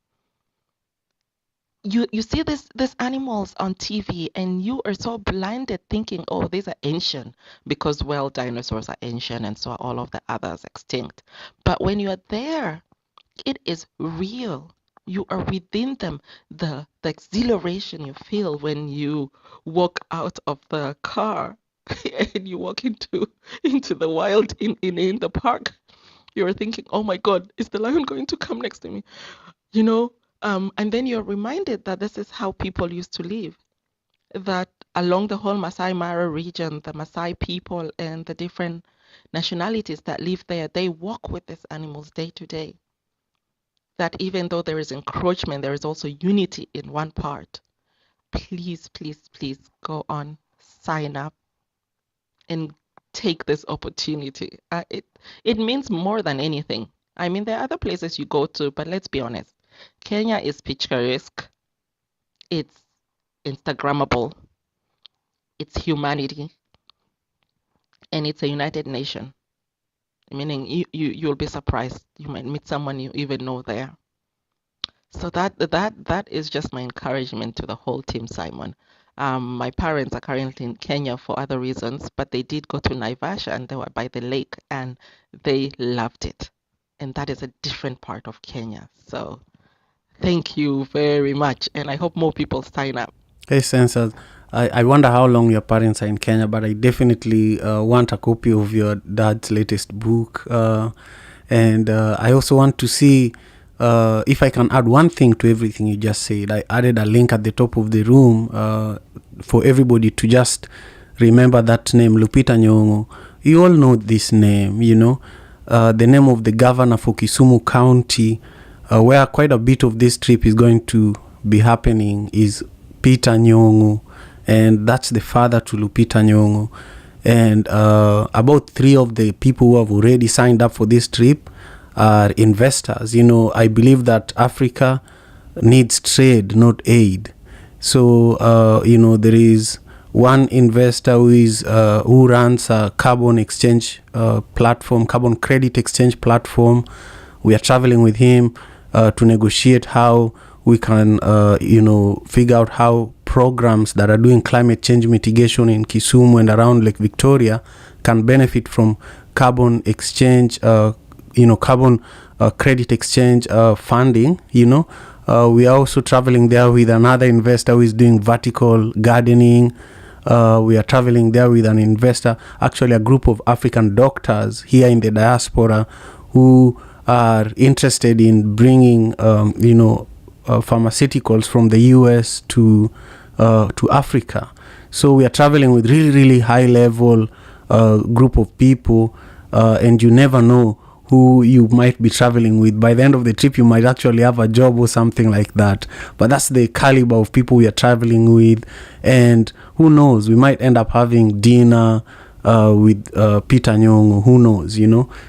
You see these animals on TV and you are so blinded thinking, oh, these are ancient because, well, dinosaurs are ancient and so are all of the others extinct. But when you are there, it is real. You are within them. The exhilaration you feel when you walk out of the car and you walk into the wild in the park. You're thinking, oh my God, is the lion going to come next to me? You know, and then you're reminded that this is how people used to live. That along the whole Masai Mara region, the Masai people and the different nationalities that live there, they walk with these animals day to day. That even though there is encroachment, there is also unity in one part. Please, please, please go on, sign up, and take this opportunity. It means more than anything. I mean, there are other places you go to, but let's be honest. Kenya is picturesque. It's Instagrammable. It's humanity. And it's a united nation. Meaning you'll be surprised. You might meet someone you even know there. So that is just my encouragement to the whole team, Simon. My parents are currently in Kenya for other reasons, but they did go to Naivasha and they were by the lake and they loved it. And that is a different part of Kenya. So thank you very much. And I hope more people sign up. Hey, Sensors. I wonder how long your parents are in Kenya, but I definitely want a copy of your dad's latest book. And I also want to see if I can add one thing to everything you just said. I added a link at the top of the room for everybody to just remember that name, Lupita Nyong'o. You all know this name, you know, the name of the governor for Kisumu County, where quite a bit of this trip is going to be happening, is Peter Nyong'o, and that's the father to Lupita Nyong'o. And about 3 of the people who have already signed up for this trip are investors. You know, I believe that Africa needs trade, not aid. So, you know, there is one investor who runs a carbon exchange platform, carbon credit exchange platform. We are traveling with him to negotiate how we can, you know, figure out how programs that are doing climate change mitigation in Kisumu and around Lake Victoria can benefit from carbon exchange carbon credit exchange funding. We are also traveling there with another investor who is doing vertical gardening. We are traveling there with an investor, actually a group of African doctors here in the diaspora who are interested in bringing pharmaceuticals from the US to Africa. So we are traveling with really, really high level group of people, and you never know who you might be traveling with. By the end of the trip, you might actually have a job or something like that. But that's the caliber of people we are traveling with. And who knows, we might end up having dinner with Peter Nyong'o, who knows,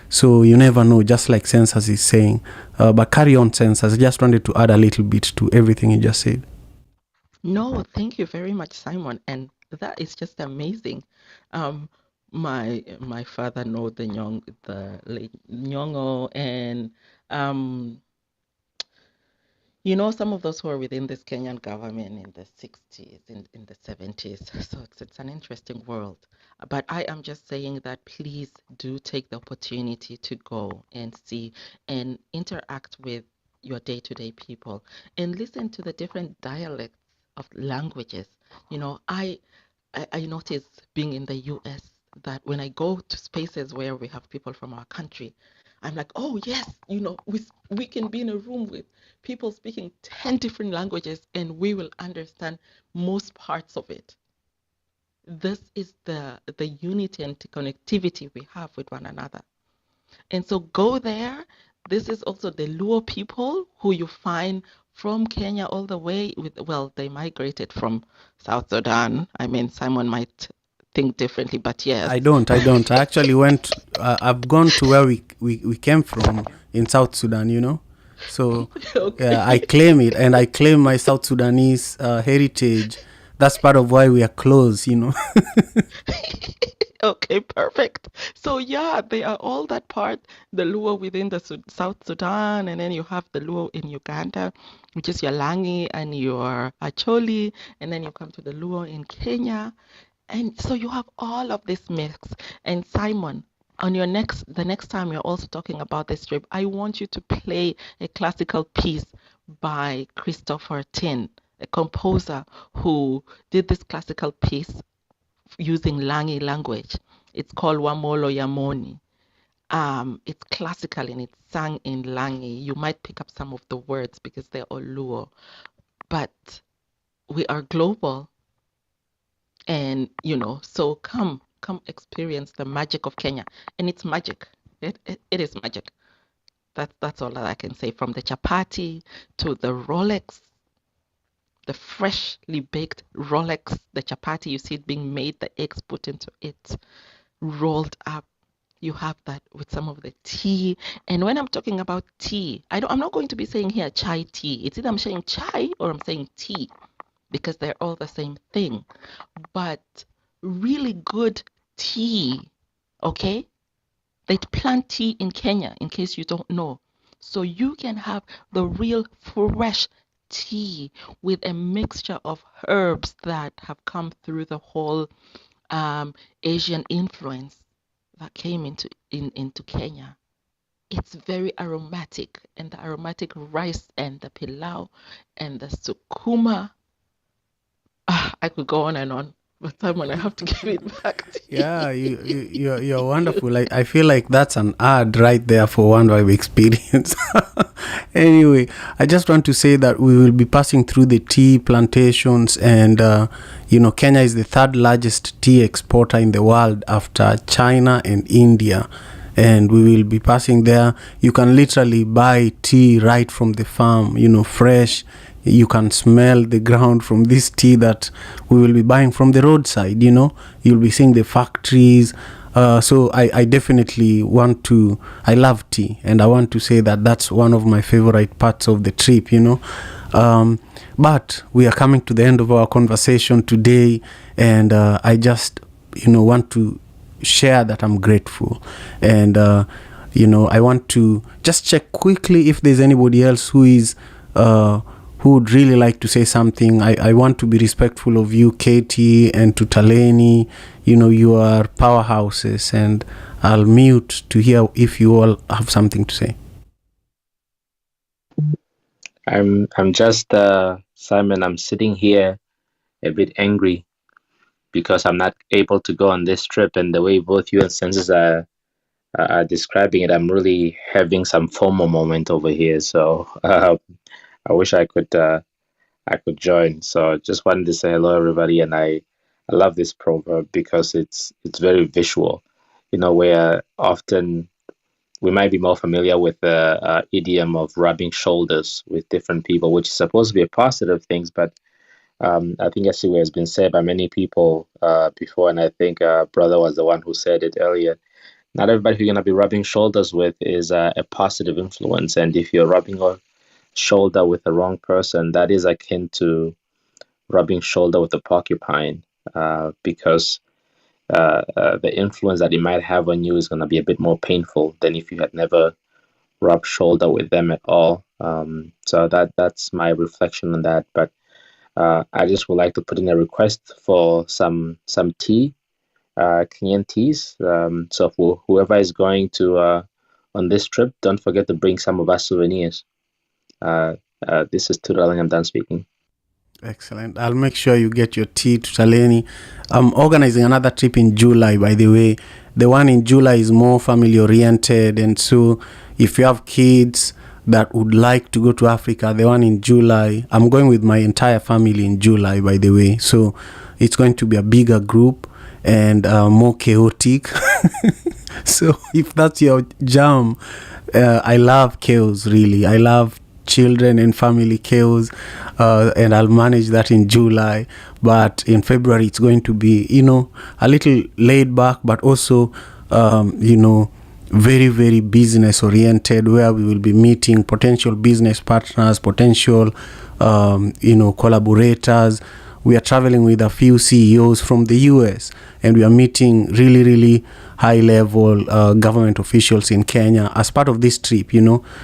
So you never know, just like Census is saying. But carry on, Census. I just wanted to add a little bit to everything you just said. No, thank you very much, Simon. And that is just amazing. My father know the late Nyong'o, and some of those who are within this Kenyan government in the 60s, in the 70s. So it's an interesting world. But I am just saying that please do take the opportunity to go and see and interact with your day-to-day people and listen to the different dialects of languages. I noticed being in the US that when I go to spaces where we have people from our country, I'm like, oh yes, we can be in a room with people speaking 10 different languages and we will understand most parts of it. This is the unity and connectivity we have with one another. And so go there. This is also the Luo people who you find from Kenya all the way they migrated from South Sudan. I mean, Simon might think differently, but yes. I don't. I actually went, I've gone to where we came from in South Sudan, So Okay. yeah, I claim it, and I claim my South Sudanese heritage. That's part of why we are close, Okay, perfect. So yeah, they are all that part, the Luo within the South Sudan, and then you have the Luo in Uganda, which is your Langi and your Acholi, and then you come to the Luo in Kenya. And so you have all of this mix. And Simon, on the next time you're also talking about this trip, I want you to play a classical piece by Christopher Tin, a composer who did this classical piece using Langi language. It's called Wamolo Yamoni. It's classical and it's sung in Langi. You might pick up some of the words because they're all Luo. But we are global. And, so come experience the magic of Kenya. And it's magic. It is magic. That's all that I can say. From the chapati to the Rolex, the freshly baked Rolex, the chapati, you see it being made, the eggs put into it, rolled up. You have that with some of the tea. And when I'm talking about tea, I'm not going to be saying here chai tea. It's either I'm saying chai or I'm saying tea, because they're all the same thing. But really good tea, okay? They plant tea in Kenya, in case you don't know. So you can have the real fresh tea with a mixture of herbs that have come through the whole Asian influence that came into Kenya. It's very aromatic, and the aromatic rice and the pilau and the sukuma. I could go on and on, but Simon, I have to give it back to you. Yeah, you're wonderful. Like, I feel like that's an ad right there for One Vibe Experience. Anyway, I just want to say that we will be passing through the tea plantations, and Kenya is the third largest tea exporter in the world after China and India. And we will be passing there. You can literally buy tea right from the farm, fresh. You can smell the ground from this tea that we will be buying from the roadside. You'll be seeing the factories. So I definitely I love tea, and I want to say that that's one of my favorite parts of the trip, but we are coming to the end of our conversation today, and I just want to share that I'm grateful, and I want to just check quickly if there's anybody else who who would really like to say something. I want to be respectful of you, Katie, and to Taleni. You are powerhouses, and I'll mute to hear if you all have something to say. I'm just Simon. I'm sitting here a bit angry because I'm not able to go on this trip, and the way both you and Census are describing it, I'm really having some FOMO moment over here. So I wish I could join. So just wanted to say hello, everybody, and I love this proverb because it's very visual. Where often we might be more familiar with the idiom of rubbing shoulders with different people, which is supposed to be a positive thing, but I think actually has been said by many people before, and I think brother was the one who said it earlier. Not everybody who you're gonna be rubbing shoulders with is a positive influence, and if you're rubbing a shoulder with the wrong person, that is akin to rubbing shoulder with a porcupine, because the influence that it might have on you is gonna be a bit more painful than if you had never rubbed shoulder with them at all. So that's my reflection on that, but. I just would like to put in a request for some tea, Kenyan teas. So for whoever is going to on this trip, don't forget to bring some of our souvenirs. This is Tudorling. I'm done speaking. Excellent. I'll make sure you get your tea to Taleni. I'm organizing another trip in July, by the way. The one in July is more family oriented, and so if you have kids that would like to go to Africa, the one in July, I'm going with my entire family in July, by the way. So it's going to be a bigger group and more chaotic. So if that's your jam, I love chaos, really. I love children and family chaos, and I'll manage that in July. But in February, it's going to be, a little laid back, but also, very, very business oriented, where we will be meeting potential business partners, potential, collaborators. We are traveling with a few CEOs from the US, and we are meeting really, really high level government officials in Kenya as part of this trip,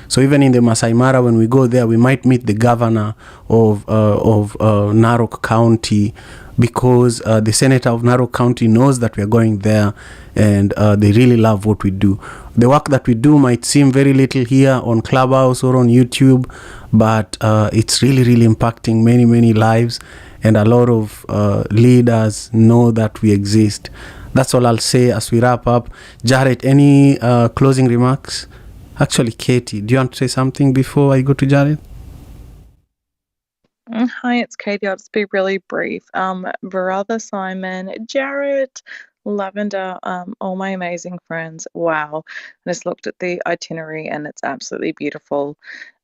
So even in the Masai Mara, when we go there, we might meet the governor of Narok County, because the senator of Narok County knows that we are going there, and they really love what we do. The work that we do might seem very little here on Clubhouse or on YouTube, but it's really, really impacting many, many lives, and a lot of leaders know that we exist. That's all I'll say as we wrap up. Jared, any closing remarks? Actually, Katie, do you want to say something before I go to Jared? Hi, it's Katie. I'll just be really brief. Brother Simon, Jarrett, Lavender, all my amazing friends. Wow. I just looked at the itinerary and it's absolutely beautiful.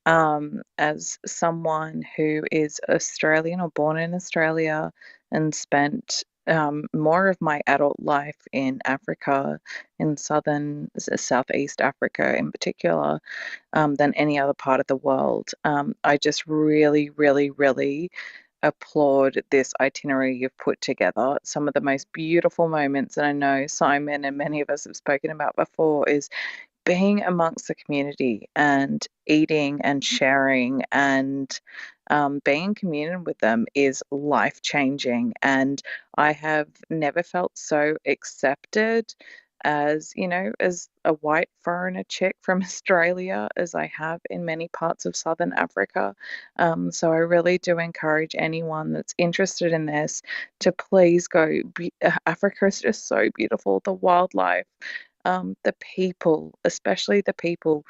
As someone who is Australian or born in Australia and spent more of my adult life in Africa, in Southeast Africa in particular, than any other part of the world. I just really, really, really applaud this itinerary you've put together. Some of the most beautiful moments, and I know Simon and many of us have spoken about before, is being amongst the community and eating and sharing and being in communion with them is life changing. And I have never felt so accepted as, as a white foreigner chick from Australia as I have in many parts of Southern Africa. So I really do encourage anyone that's interested in this to please go. Africa is just so beautiful. The wildlife, the people, especially the people.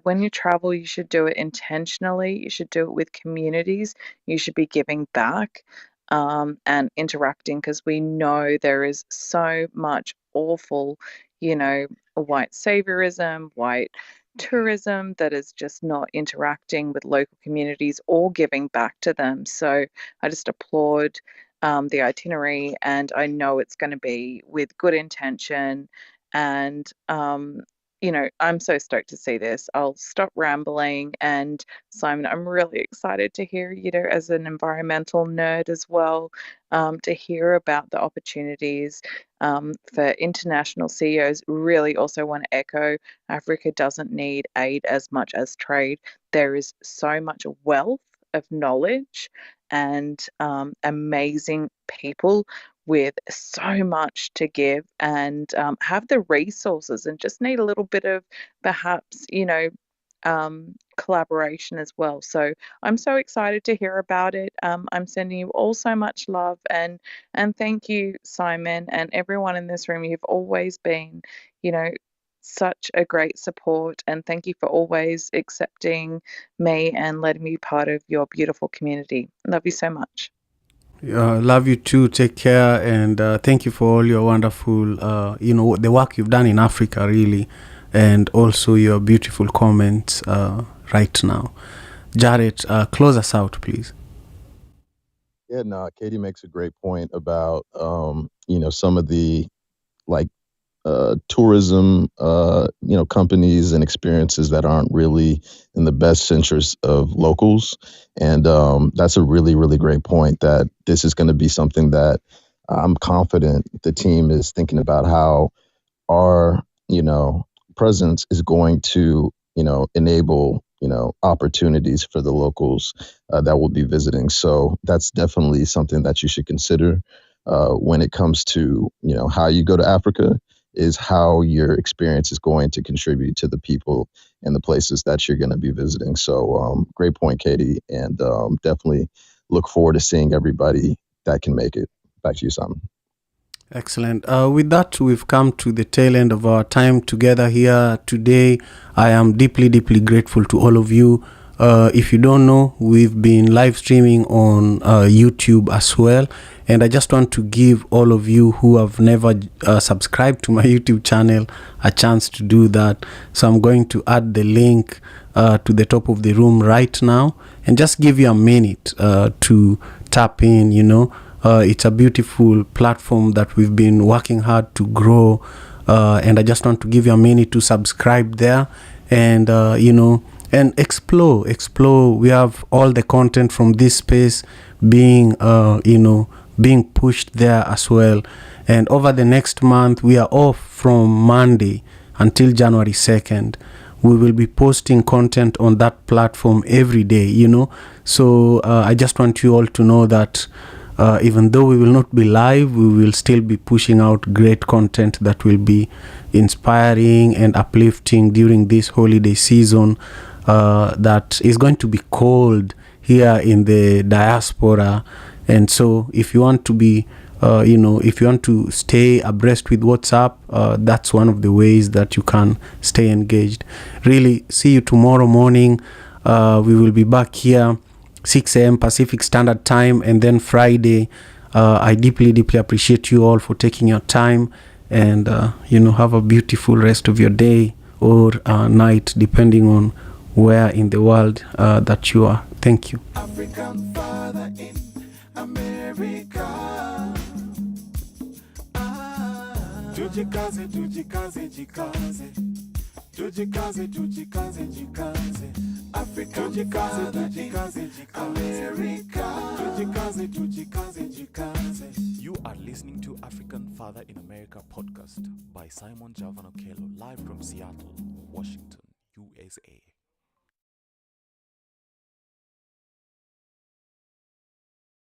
When you travel, you should do it intentionally. You should do it with communities. You should be giving back and interacting, because we know there is so much awful, white saviorism, white tourism that is just not interacting with local communities or giving back to them. So I just applaud the itinerary, and I know it's going to be with good intention. And, I'm so stoked to see this. I'll stop rambling. And Simon, I'm really excited to hear, as an environmental nerd as well, to hear about the opportunities for international CEOs. Really also want to echo, Africa doesn't need aid as much as trade. There is so much wealth of knowledge and amazing people with so much to give and have the resources and just need a little bit of perhaps, collaboration as well. So I'm so excited to hear about it. I'm sending you all so much love and thank you, Simon, and everyone in this room. You've always been, you know, such a great support, and thank you for always accepting me and letting me be part of your beautiful community. Love you so much. Love you too. Take care, and thank you for all your wonderful, the work you've done in Africa, really, and also your beautiful comments right now. Jared, close us out, please. Yeah, no, Katie makes a great point about some of the like tourism companies and experiences that aren't really in the best interest of locals, and that's a really, really great point, that this is going to be something that I'm confident the team is thinking about, how our presence is going to enable opportunities for the locals that will be visiting. So that's definitely something that you should consider when it comes to how you go to Africa, is how your experience is going to contribute to the people and the places that you're going to be visiting. So great point, Katie, and definitely look forward to seeing everybody that can make it. Back to you, Simon. Excellent. With that, we've come to the tail end of our time together here today. I am deeply, deeply grateful to all of you. If you don't know, we've been live streaming on YouTube as well. And I just want to give all of you who have never subscribed to my YouTube channel a chance to do that. So I'm going to add the link to the top of the room right now and just give you a minute to tap in, it's a beautiful platform that we've been working hard to grow, and I just want to give you a minute to subscribe there and and explore. We have all the content from this space being being pushed there as well. And over the next month, we are off from Monday until January 2nd. We will be posting content on that platform every day, so I just want you all to know that even though we will not be live, we will still be pushing out great content that will be inspiring and uplifting during this holiday season that is going to be cold here in the diaspora. And so if you want to be if you want to stay abreast with what's up, that's one of the ways that you can stay engaged. Really, see you tomorrow morning. We will be back here 6 a.m. Pacific Standard Time, and then Friday. I deeply, deeply appreciate you all for taking your time, and have a beautiful rest of your day or night, depending on where in the world that you are. Thank you. African father in America. Tujikaze, tujikaze, jikaze. Tujikaze, tujikaze, jikaze. Africa, tujikaze, tujikaze, jikaze. America. Tujikaze, tujikaze, jikaze. You are listening to African Father in America podcast by Simon Javan Okello, live from Seattle, Washington, USA.